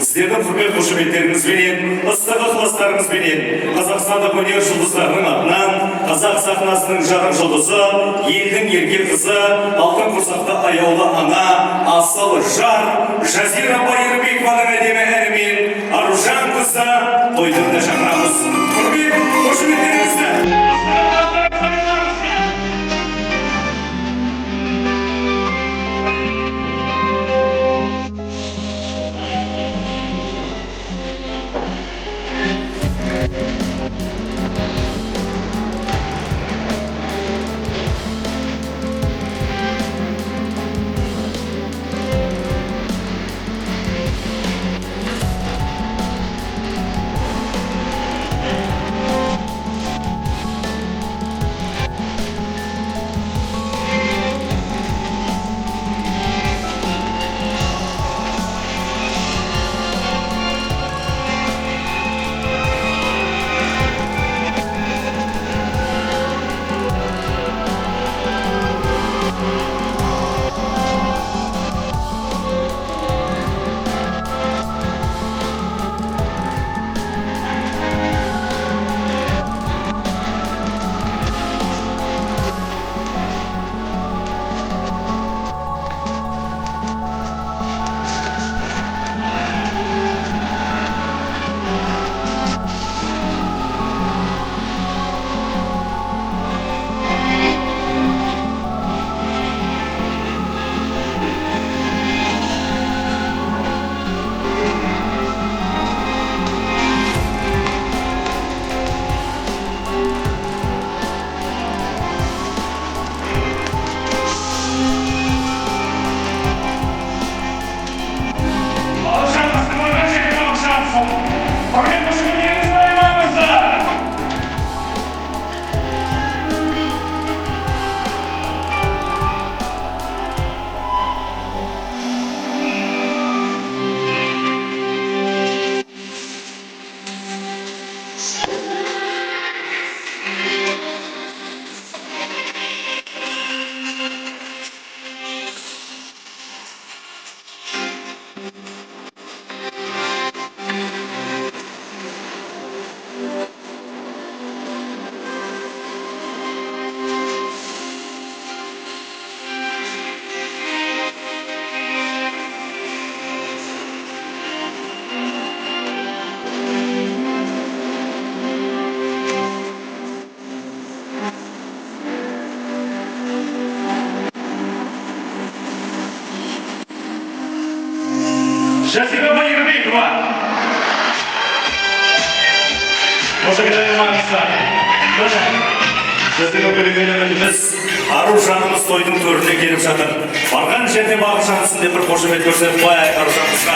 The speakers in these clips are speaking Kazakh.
сіздердің құрмет қошеметтеріңізбенен, ыстық ықыластарыңызбенен қазақстандық өнер жұлдыздарының атынан қазақ сахнасының жарық жұлдызы, елдің ерке қызы, алтын құрсақты аяулы ана, асыл жар Жазира Байырбекованың әдемі әнімен Аружан қызы тойдырды шақырамыз. Құрмет қошеметтеріңізді. Жазира Байырбекова. Благодарю вас. Біздің өкілігіміз Аружанымыз тойдың төріне келіп жатыр. Барған жерде бағышансын деп бір қошемет көрсетіп қояйық Аружанымызға.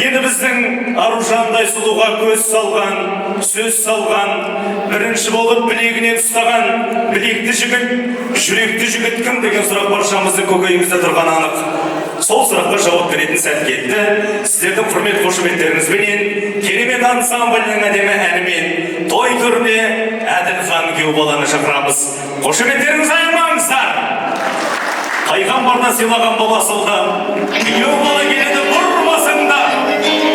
Енді біздің Аружандай сұлуға көз салған, сөз салған, бірінші болып білегінен ұстаған білекті жігіт, жүректі жігіт кім деген сұрақ баршамыздың көкейімізде тұрған анық. Сол сұраққа жауап беретін сәт келді. Сіздердің құрмет қошеметтеріңізбенен керемет ансамблінің әдемі әнімен той түріне Әділхан күйеу баланы шақырамыз. Қошеметтеріңіз аямаңыздар. Қайған барда сыйлаған баласылды, күйеу бала келеді бұрмасында. Thank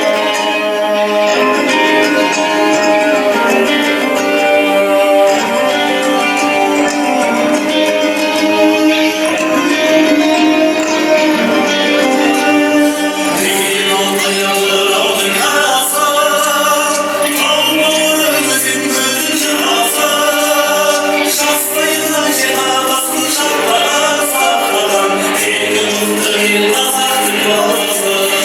you.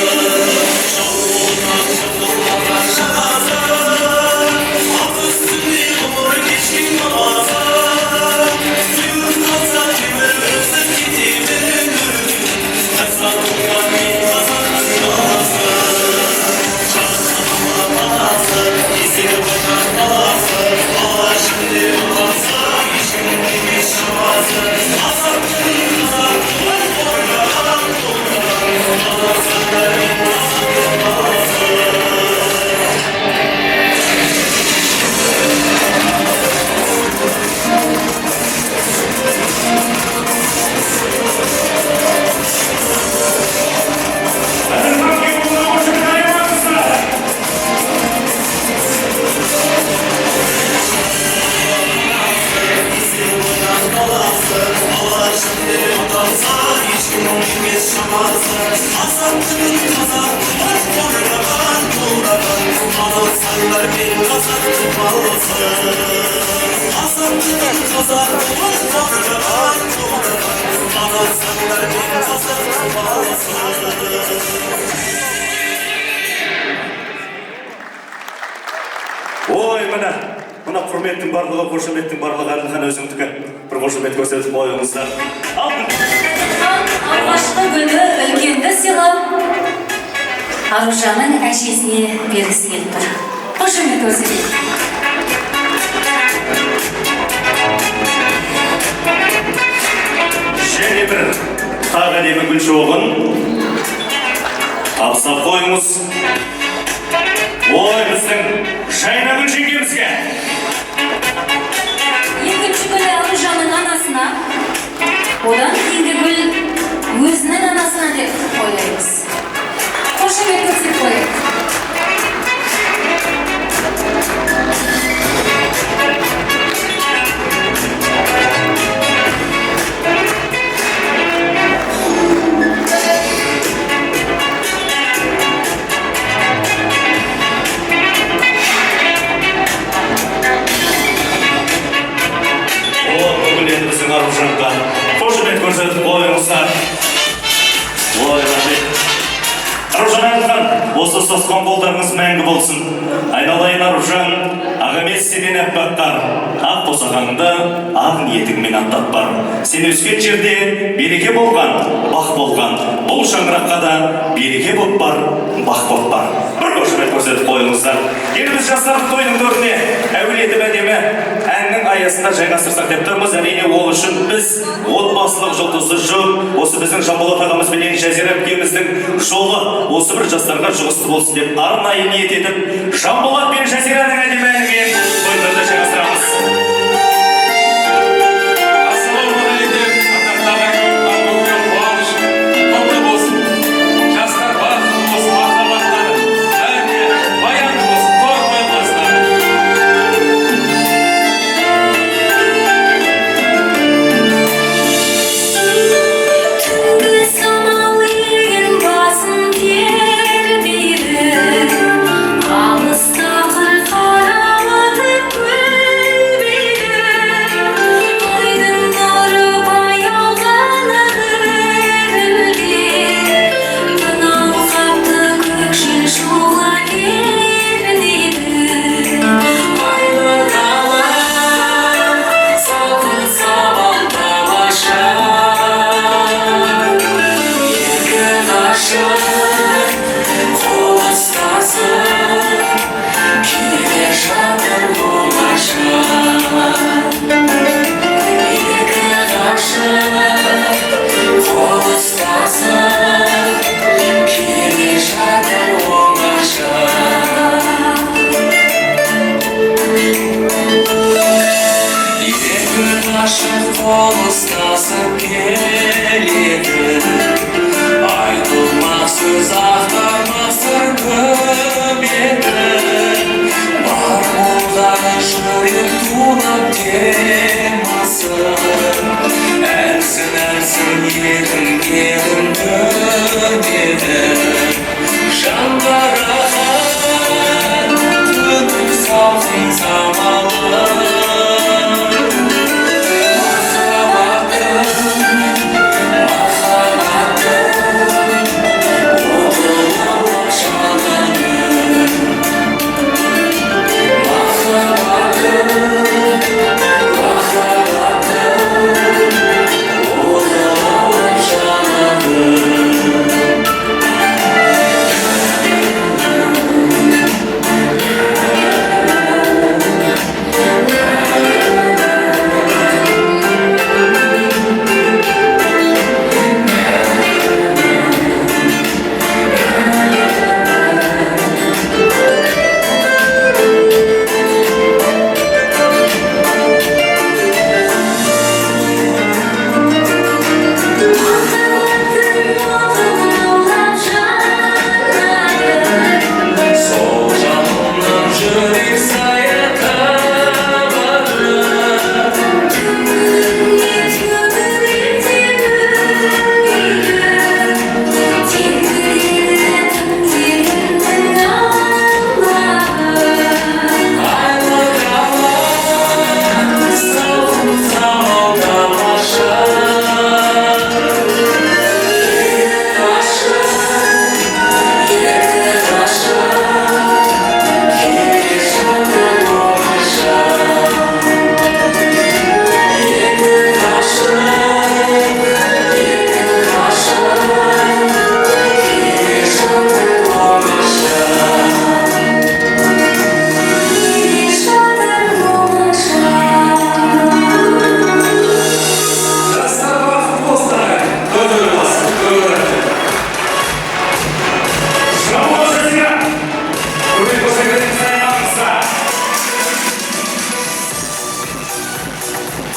мұң емес шамасы, азаттығын қазақтың қорғаған, қолдаған, адалсаңдар мен қазақтың баласы. Азаттығын қазақтың қорғаған, адалсаңдар мен қазақтың баласы. Ой, мына құрметтің барлығы, қошеметтің барлығы Әділхан өзіңдікі. Бір қошемет көрсетіп қойыңыздар. Алғашқы гүлді үлкенді сыйлап, Аружанның әжесіне бергісі келіп тұр. Қошемет көрсетіп. Және бір тағы әдемі гүл шоғын табыстап қойыңыз. Ой, біздің Жайнагүл жеңгемізге. Екінші гүл Аружанның анасына, одан кейінгі гүл өзінің анасына деп қойыңыз. Қошемет көрсетіп қойыңыз. Аружанға қошемет көрсетіп қойыңыздар. Ой, рахмет. Аружан Әділхан, осы ұстасқан қолдарыңыз мәңгі болсын. Айналайын Аружан, ақ емес сенен әппақ қар, ақ босағаңды ақ ниетіңмен аттап бар. Сен өскен жерде береке болған, бақ болған, бұл шаңыраққа да береке боп бар, бақ боп бар. Бір қошемет көрсетіп қойыңыздар. Еліміз жастардың тойының төріне әуелетіп әдемі әннің аясында жайғастырсақ деп тұрмыз. Әрине ол үшін біз отбасылық жұлдызы жоқ, осы біздің Жанболат ағамыз бенен Жазира әпкеміздің жолы осы бір жастарға жұғысты болсын деп арнайы ниет етіп Жанболат пен Жазираның әдемі әнімен